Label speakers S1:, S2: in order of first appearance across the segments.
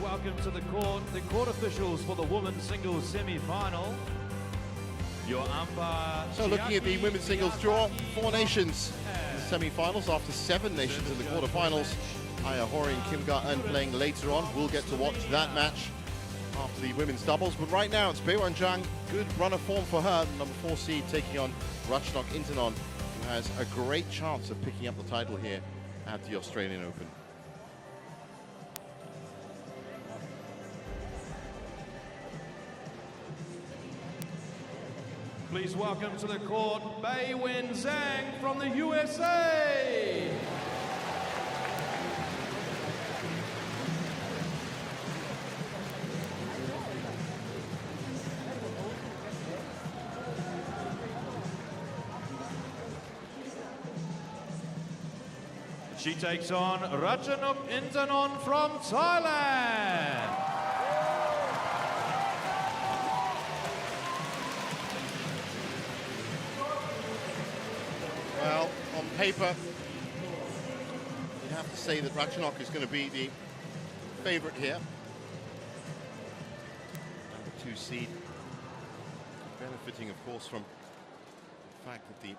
S1: welcome to the court officials for the women's singles semi-final. Your umpire.
S2: So looking at the women's singles draw, 4 nations in the semi-finals after 7 nations in the quarterfinals. Aya Hori and Kim Ga-eun playing later on. We'll get to watch that match after the women's doubles. But right now it's Beiwen Zhang, good run of form for her, number 4 seed, taking on Ratchanok Intanon, who has a great chance of picking up the title here at the Australian Open.
S1: Please welcome to the court, Beiwen Zhang from the USA. She takes on Ratchanok Intanon from Thailand.
S2: Well, on paper, you'd have to say that Ratchanok is going to be the favorite here. Number 2 seed, benefiting, of course, from the fact that the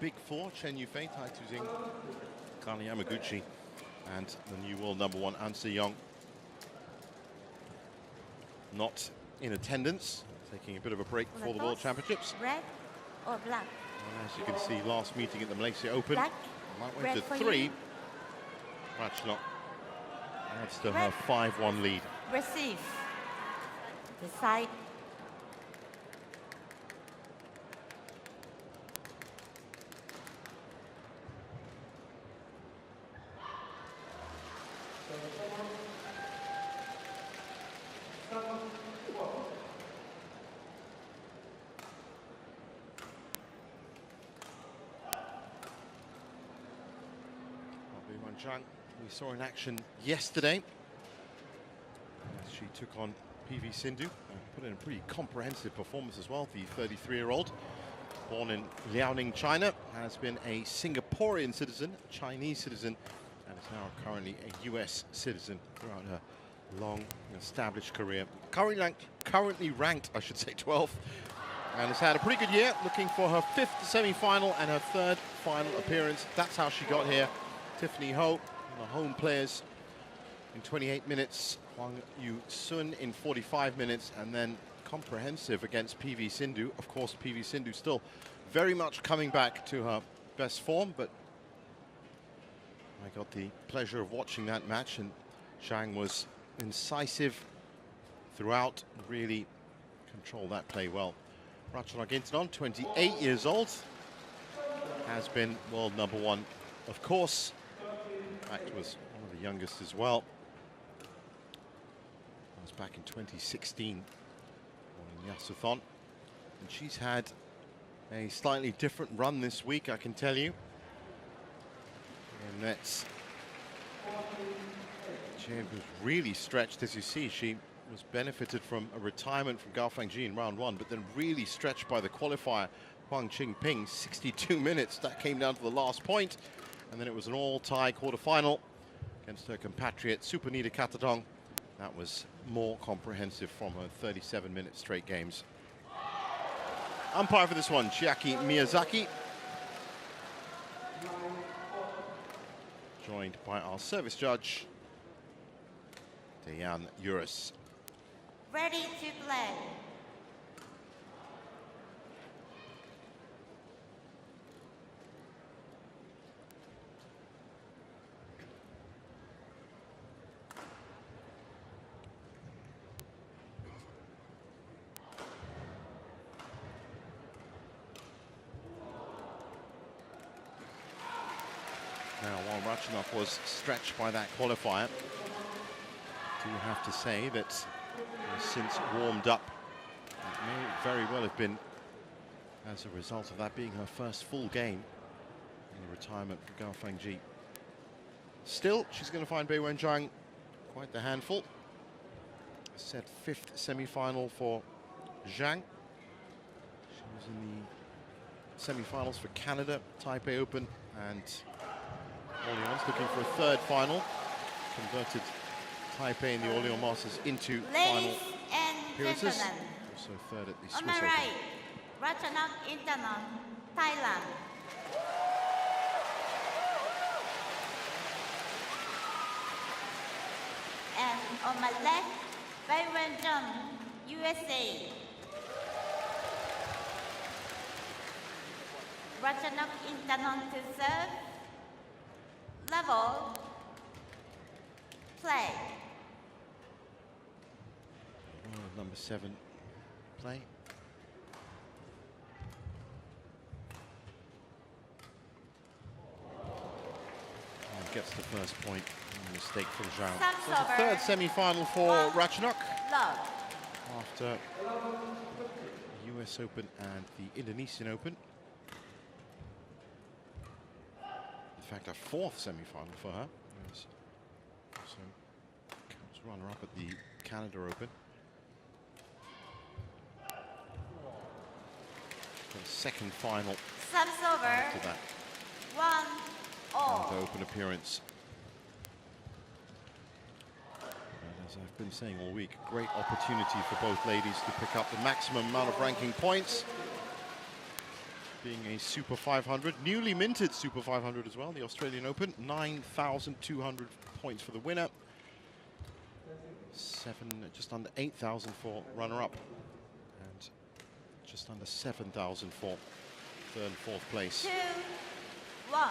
S2: Big 4, Chen Yufei, Tai Tuzing, Kane Yamaguchi, and the new world number 1, An Se-young, not in attendance, taking a bit of a break before the World Championships.
S3: Red or black?
S2: And as you can see, last meeting at the Malaysia Open,
S3: Black,
S2: might went to 3. Ratchanok adds to her 5-1 lead.
S3: Receive. Decide.
S2: Beiwen Zhang, we saw in action yesterday as she took on PV Sindhu, put in a pretty comprehensive performance as well. The 33-year-old, born in Liaoning, China, has been a Singaporean citizen, Chinese citizen, and is now currently a US citizen throughout her long established career. Currently ranked, I should say, 12th, and has had a pretty good year, looking for her 5th semi-final and her 3rd final appearance. That's how she got here. Tiffany Ho, the home players, in 28 minutes. Hwang Yu-sun in 45 minutes, and then comprehensive against PV Sindhu. Of course, PV Sindhu still very much coming back to her best form, but I got the pleasure of watching that match, and Zhang was incisive throughout, really controlled that play well. Ratchanok Intanon, 28 years old, has been world number 1, of course. In fact, was one of the youngest as well. That was back in 2016 on Yasuthon. And she's had a slightly different run this week, I can tell you. And that's... She was really stretched, as you see. She was benefited from a retirement from Gao Fangji in round 1, but then really stretched by the qualifier, Huang Qingping, 62 minutes. That came down to the last point. And then it was an all-tie quarterfinal against her compatriot, Supanita Katadong. That was more comprehensive from her 37-minute straight games. Umpire for this one, Chiaki Miyazaki. Joined by our service judge, Dejan Uris.
S3: Ready to play.
S2: Now, while Ratchanok was stretched by that qualifier, I do have to say that since warmed up, it may very well have been as a result of that being her first full game in the retirement for Gao Fangji. Still, she's going to find Beiwen Zhang quite the handful. Set 5th semi-final for Zhang. She was in the semi-finals for Canada, Taipei Open, and Orleans looking for a 3rd final. Converted Taipei and the Orleans Masters into final
S3: Ladies and
S2: appearances.
S3: gentlemen,
S2: Also third at the
S3: on
S2: Swiss
S3: my
S2: Open.
S3: right, Ratchanok Intanon, Thailand. And on my left, Beiwen Zhang, USA. Ratchanok Intanon to serve. Level. Play.
S2: Oh, number 7 play. And gets the first point. Mistake from Zhang. So it's a third semi-final for Ratchanok.
S3: Love.
S2: After the US Open and the Indonesian Open. In fact, a fourth semi-final for her. So comes runner-up at the Canada Open. The second final
S3: Subs over.
S2: after that
S3: 1-all.
S2: Canada Open appearance. And as I've been saying all week, great opportunity for both ladies to pick up the maximum amount of ranking points. Being a Super 500, newly minted Super 500 as well, the Australian Open, 9,200 points for the winner. Just under 8,000 for runner-up, and just under 7,000 for third and fourth place.
S3: 2-1.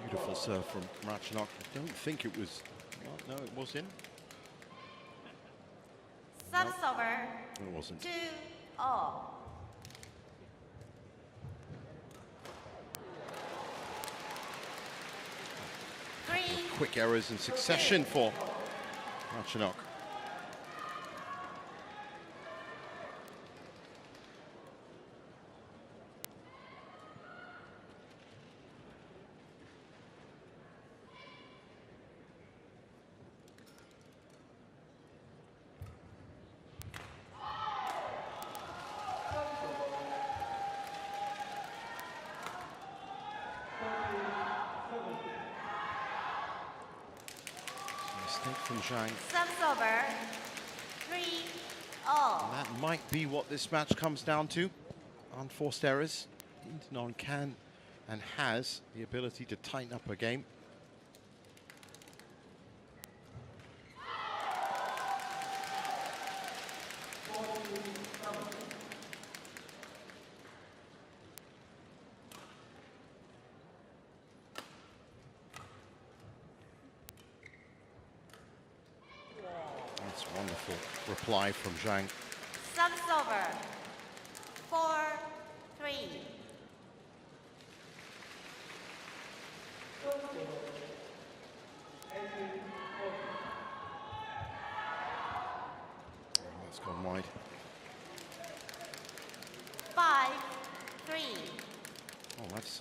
S2: Beautiful serve from Ratchanok. I don't think it was, well, no, it was in.
S3: Subs over.
S2: No, it wasn't.
S3: 2-all.
S2: Quick errors in succession for Ratchanok. Mistake from Zhang.
S3: Subs over. 3-all.
S2: And that might be what this match comes down to. Unforced errors. Intanon can and has the ability to tighten up a game. That's a wonderful reply from Zhang.
S3: Subs over. 4-3.
S2: That's gone wide.
S3: 5-3.
S2: Oh, that's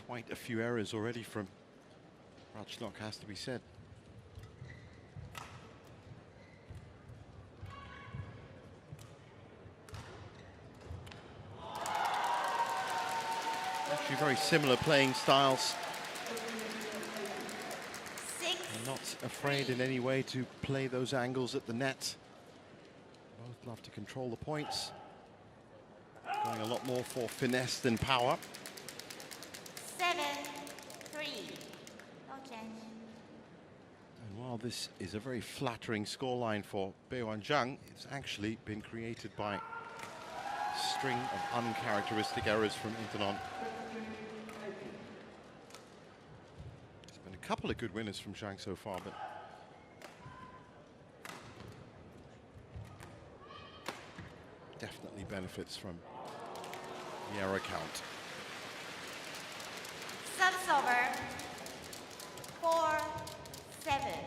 S2: quite a few errors already from Ratchanok, has to be said. Actually, very similar playing styles.
S3: 6.
S2: They're not afraid in any way to play those angles at the net. Both love to control the points. Going a lot more for finesse than power.
S3: 7-3. No change.
S2: And while this is a very flattering scoreline for Beiwen Zhang, it's actually been created by a string of uncharacteristic errors from Intanon. There's been a couple of good winners from Zhang so far, but definitely benefits from the error count.
S3: Subs over. 4-7.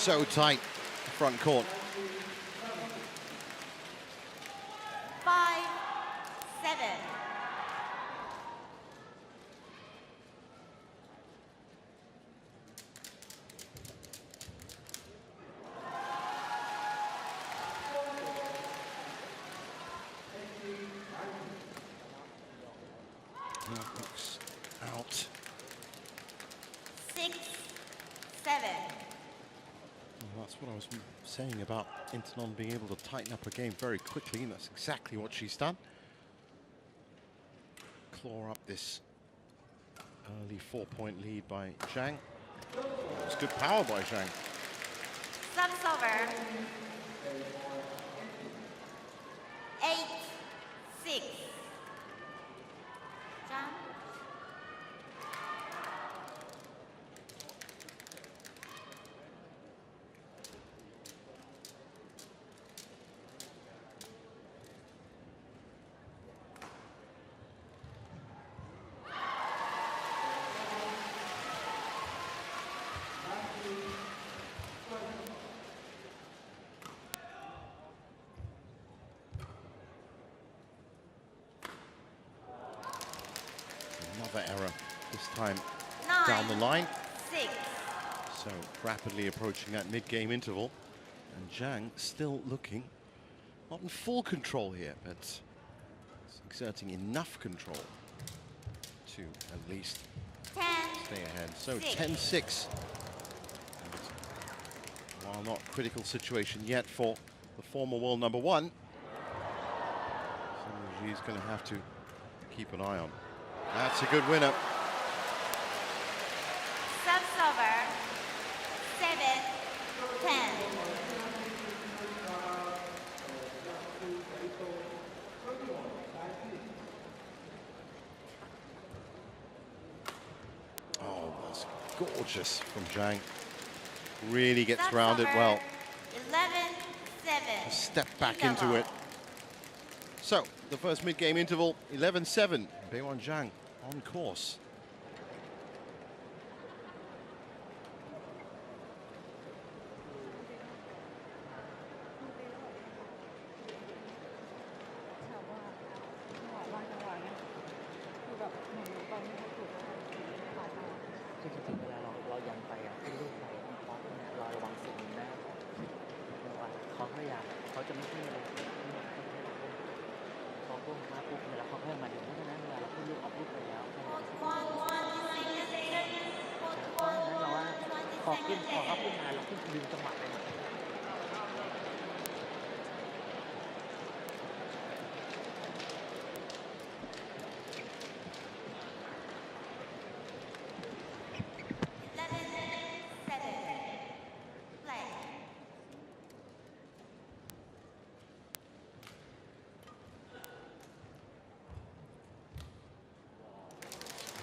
S2: so tight, front court.
S3: 5-7.
S2: Looks out.
S3: 6-7.
S2: Well, that's what I was saying about Intanon being able to tighten up her game very quickly, and that's exactly what she's done. Claw up this early 4-point lead by Zhang. It's good power by Zhang.
S3: Subs over. 8-6. Zhang.
S2: Another error, this time down the line.
S3: 9-6.
S2: So rapidly approaching that mid-game interval. And Zhang still looking, not in full control here, but exerting enough control to at least
S3: 10.
S2: stay ahead. So
S3: 6.
S2: 10-6. While not critical situation yet for the former world number one, she's going to have to keep an eye on. That's a good winner.
S3: Subs over. 7-10.
S2: Oh, that's gorgeous from Zhang. Really gets
S3: Subs
S2: rounded
S3: over.
S2: well.
S3: 11-7.
S2: Step back into it. So, the first mid-game interval, 11-7. Beiwen Zhang on course.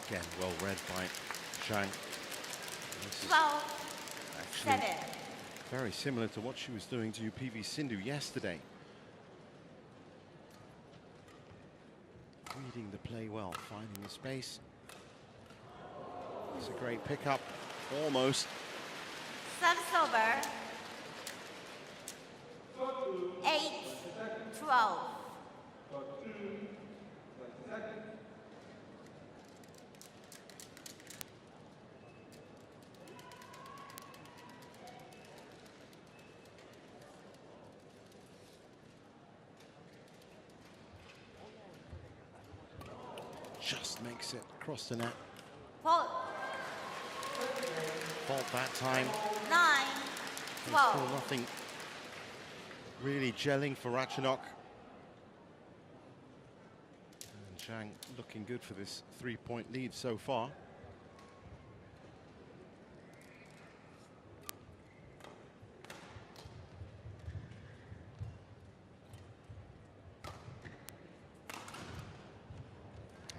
S2: Again, well read by Zhang. This is
S3: 12-7.
S2: very similar to what she was doing to PV Sindhu yesterday. Reading the play well, finding the space. It's a great pickup, almost.
S3: Subs over. 8-12.
S2: Just makes it across the net.
S3: Fault.
S2: Fault that time.
S3: 9-12.
S2: Still nothing really gelling for Ratchanok. And Zhang looking good for this 3-point lead so far.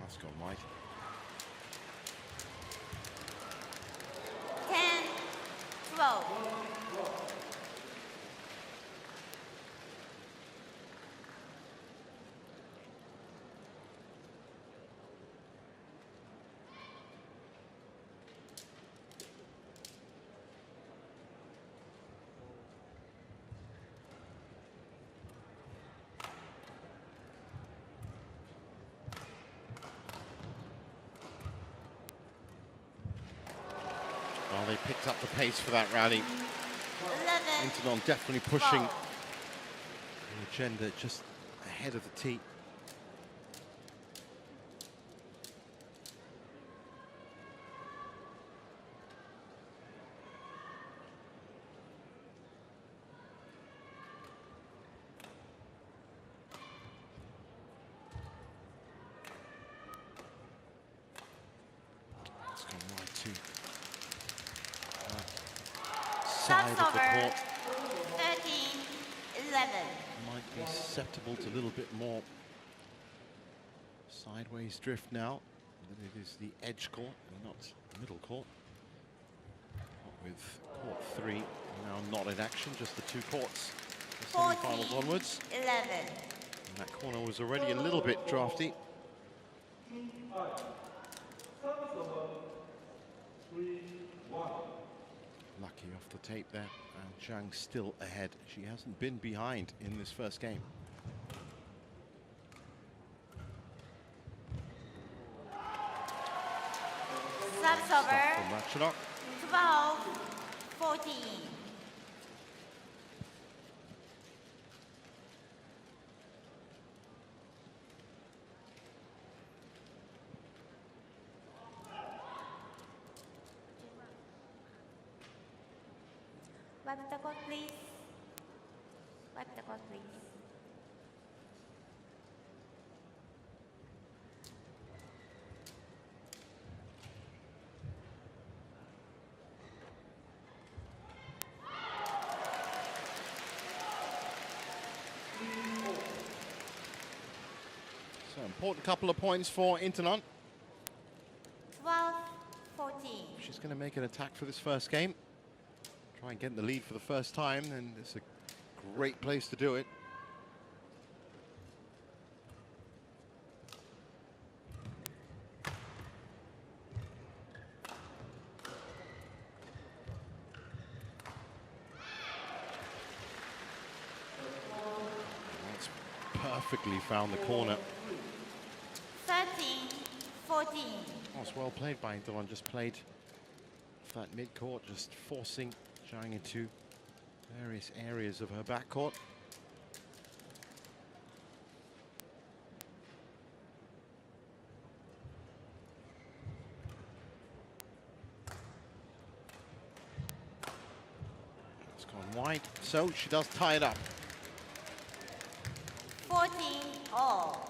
S2: That's gone wide.
S3: 10-12.
S2: Well, they picked up the pace for that rally.
S3: 11.
S2: Intanon definitely pushing
S3: 4.
S2: the agenda just ahead of the tee. It's gone wide too. Side of the
S3: Over.
S2: court
S3: 13. 11.
S2: might be susceptible to a little bit more sideways drift now. It is the edge court and not the middle court. With court 3 now not in action, just the 2 courts. The
S3: 14,
S2: semi-finals onwards.
S3: 11.
S2: And that corner was already a little bit drafty. Lucky off the tape there, and Zhang still ahead. She hasn't been behind in this first game.
S3: Subs
S2: Stop
S3: over.
S2: from Ratchanok.
S3: 12. 14. Wipe the court, please. Wipe the court, please.
S2: So important couple of points for Intanon.
S3: 12. 14.
S2: She's going to make an attack for this first game. Try and get in the lead for the first time, and it's a great place to do it. That's perfectly found the corner.
S3: 13. 14.
S2: Oh, it's well played by Intanon. Just played that mid-court, just forcing Zhang into various areas of her backcourt. It's gone wide, so she does tie it up.
S3: 14. All.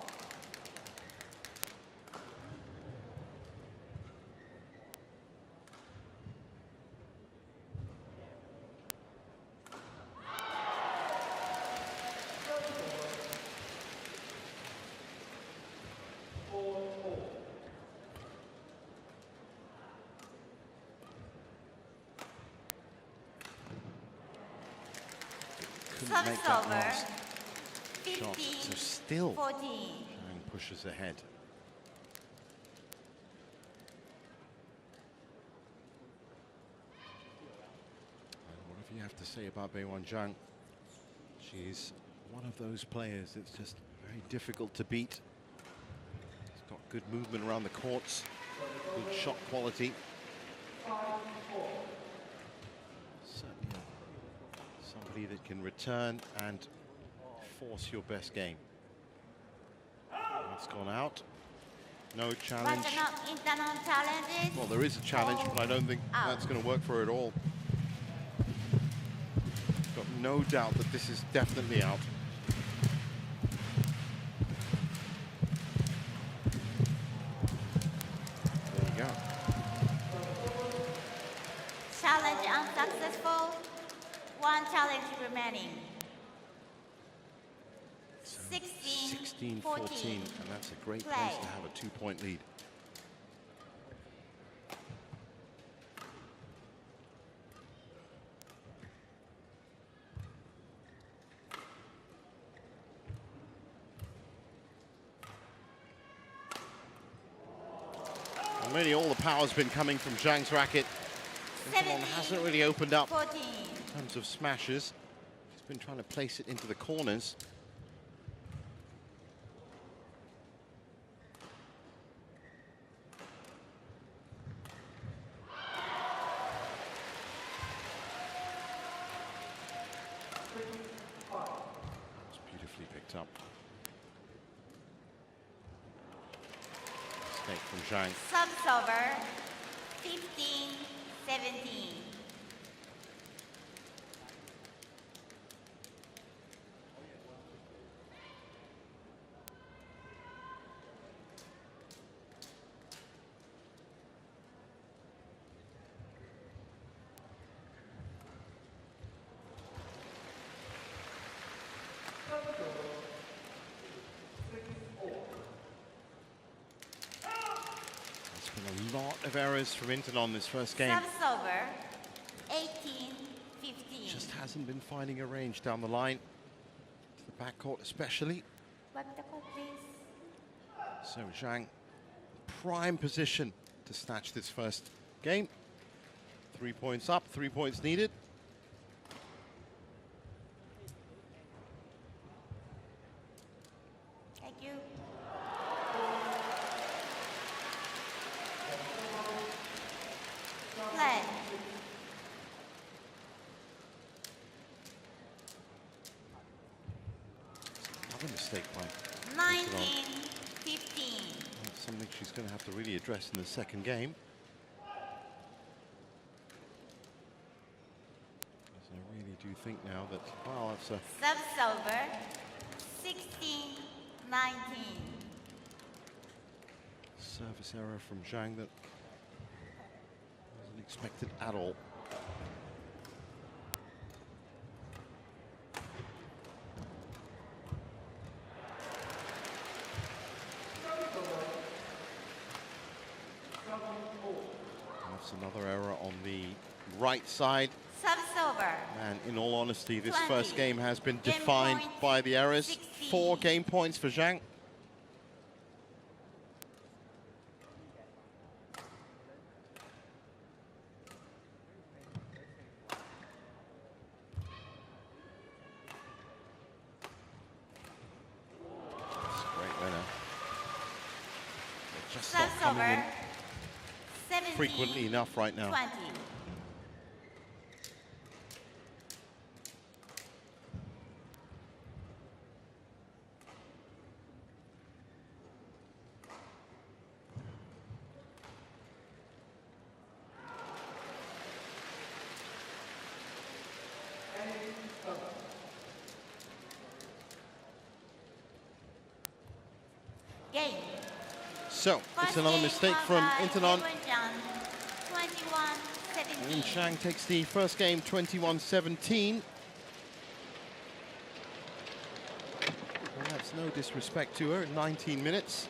S2: Couldn't make that
S3: over.
S2: last
S3: 15.
S2: shot, so still
S3: 14.
S2: Zhang pushes ahead. And whatever you have to say about Beiwen Zhang, she's one of those players that's just very difficult to beat. She's got good movement around the courts, good shot quality. Certainly somebody that can return and force your best game. That's gone out. No challenge.
S3: Ratchanok Intanon challenges.
S2: Well, there is a challenge, but I don't think
S3: Out.
S2: that's going to work for her at all. Got no doubt that this is definitely out. There you go.
S3: Challenge unsuccessful. 1 challenge remaining. 16,
S2: 16-14, and that's a great place to have a 2-point lead. And really all the power's been coming from Zhang's racket. Intanon hasn't really opened up
S3: 14.
S2: in terms of smashes. She's been trying to place it into the corners. up. Mistake from Zhang.
S3: Service over, 15-17.
S2: A lot of errors from Intanon this first game.
S3: Service over, 18-15.
S2: Just hasn't been finding a range down the line, to the backcourt especially.
S3: Wipe the court, please.
S2: So Zhang, prime position to snatch this first game. 3 points up, 3 points needed.
S3: Thank you. Play.
S2: Another mistake by
S3: 19-15.
S2: That's something she's going to have to really address in the second game. Because I really do think now that, well, that's a
S3: Service over, 16-19.
S2: service error from Zhang that wasn't expected at all. That's another error on the right side.
S3: Service over.
S2: And in all honesty, this
S3: 20.
S2: first game has been
S3: Game
S2: defined
S3: point,
S2: by the errors.
S3: 16.
S2: 4 game points for Zhang. That's a great winner. They're just not
S3: Service
S2: coming
S3: over,
S2: in frequently enough right now.
S3: 20. Game.
S2: So, it's
S3: First
S2: another
S3: game
S2: mistake
S3: won
S2: from
S3: by
S2: Intanon.
S3: Beiwen Zhang, 21-17.
S2: And Zhang takes the first game 21-17. And that's no disrespect to her, 19 minutes.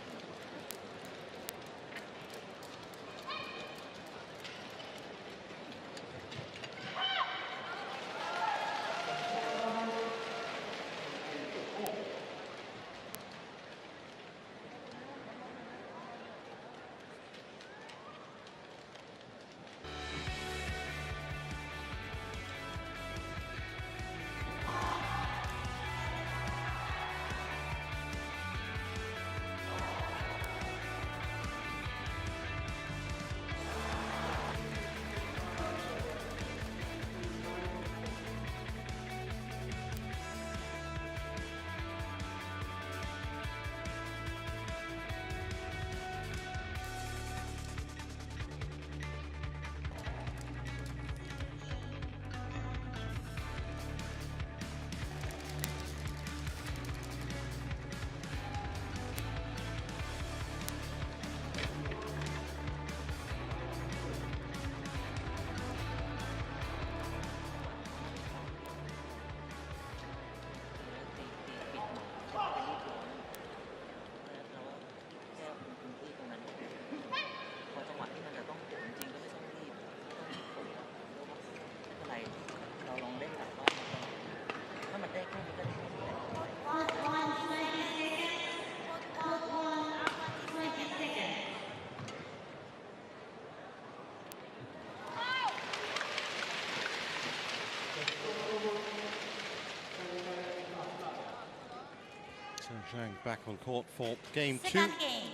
S2: So Zhang back on court for game 2.
S3: Second game.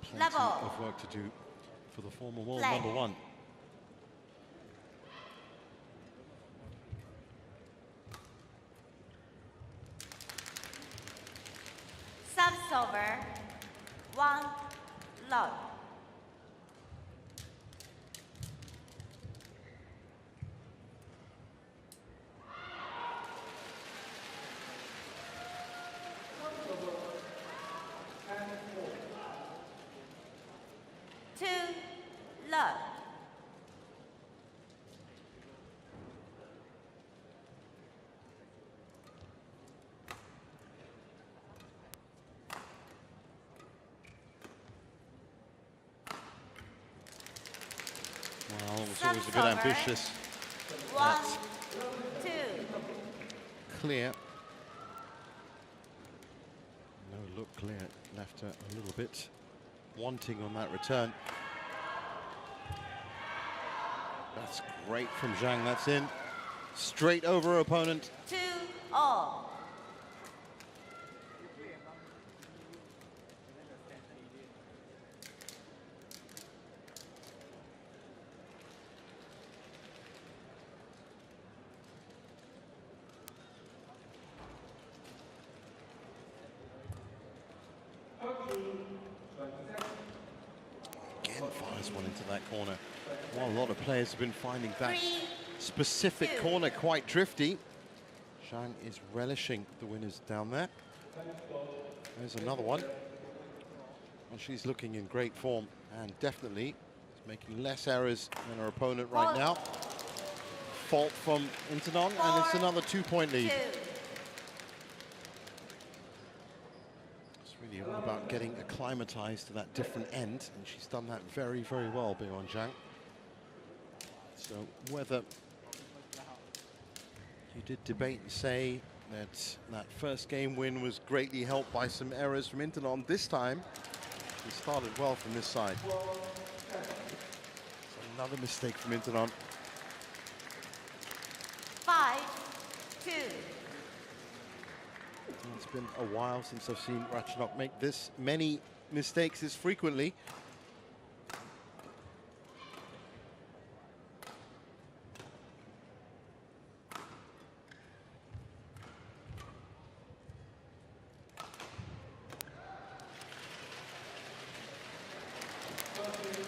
S2: Plenty
S3: Level.
S2: of work to do for the former world
S3: Play.
S2: number 1.
S3: over, 1 love. Two love.
S2: Well, it was always a bit ambitious.
S3: 1, 2.
S2: Clear. No look clear. Left her a little bit wanting on that return. That's great from Zhang. That's in. Straight over her opponent.
S3: 2-all.
S2: Again, fires one into that corner. Well, a lot of players have been finding that specific corner quite drifty. Zhang is relishing the winners down there. There's another one. Well, she's looking in great form and definitely is making less errors than her opponent right now. Fault from Intanon, and it's another 2-point lead. It's really all about getting acclimatized to that different end, and she's done that very, very well, Beiwen Zhang. So whether you did debate and say that that first game win was greatly helped by some errors from Intanon, this time she started well from this side. So another mistake from Intanon.
S3: 5-2.
S2: It's been a while since I've seen Ratchanok make this many mistakes this frequently.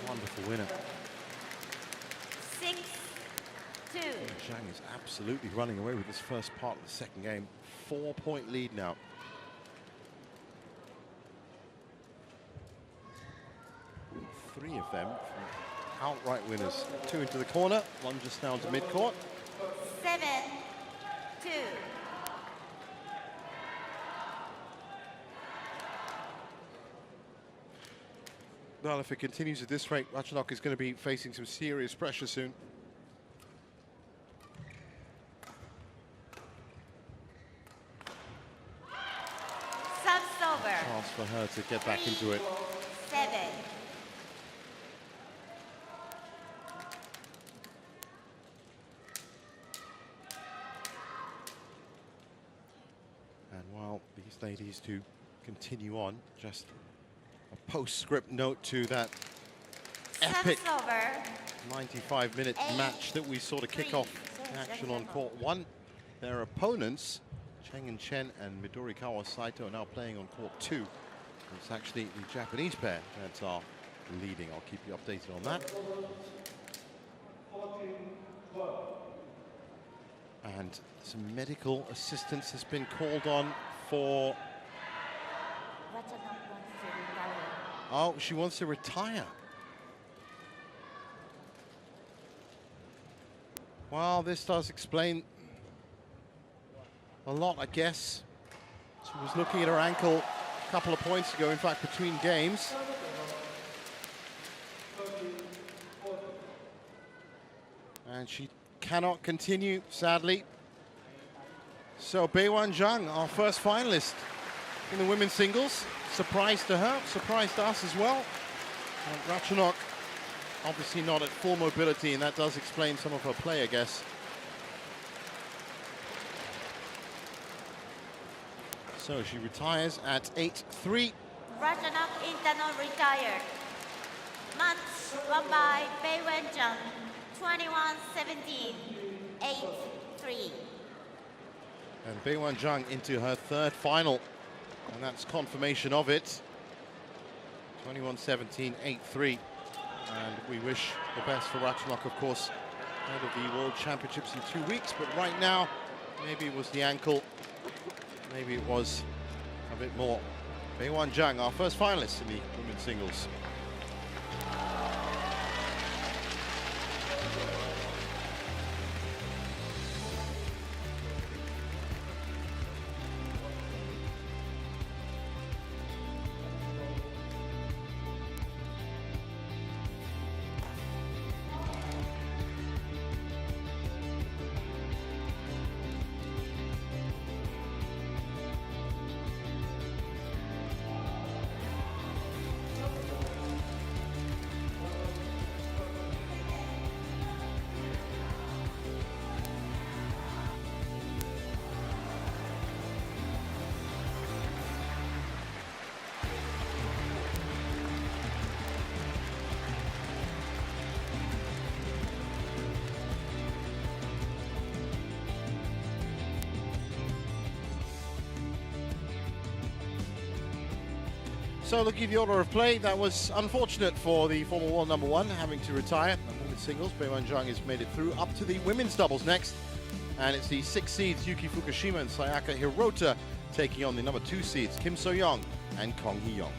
S2: Wonderful winner.
S3: 6-2.
S2: Zhang is absolutely running away with this first part of the second game. 4-point lead now. Three of them outright winners. 2 into the corner, 1 just down to mid-court.
S3: 7-2.
S2: Well, if it continues at this rate, Ratchanok is going to be facing some serious pressure soon.
S3: Subs over.
S2: Chance for her to get back into it.
S3: 7.
S2: And while these ladies do continue on, just a postscript note to that epic
S3: Subs over.
S2: 95-minute match that we saw to kick off action on court 1. Their opponents, Cheng and Chen and Midorikawa Saito, are now playing on court 2. It's actually the Japanese pair that are leading. I'll keep you updated on that. And some medical assistance has been called on for...
S3: Ratchanok wants to retire.
S2: Oh, she wants to retire. Well, this does explain a lot, I guess. She was looking at her ankle a couple of points ago, in fact, between games. And she cannot continue, sadly. So Beiwen Zhang, our first finalist in the women's singles. Surprise to her, surprise to us as well. And Ratchanok obviously not at full mobility, and that does explain some of her play, I guess. So she retires at 8-3.
S3: Ratchanok Intanon retired. Match won by Beiwen Zhang, 21-17, 8-3.
S2: And Beiwen Zhang into her third final And that's confirmation of it. 21-17, 8-3. And we wish the best for Ratchanok, of course, out of the World Championships in 2 weeks. But right now, maybe it was the ankle. Maybe it was a bit more. Beiwen Zhang, our first finalist in the women's singles. So looking at the order of play, that was unfortunate for the former world number one having to retire. And women's singles, Beiwen Zhang has made it through up to the women's doubles next. And it's the 6 seeds Yuki Fukushima and Sayaka Hirota taking on the number 2 seeds Kim So-young and Kong Hee-young.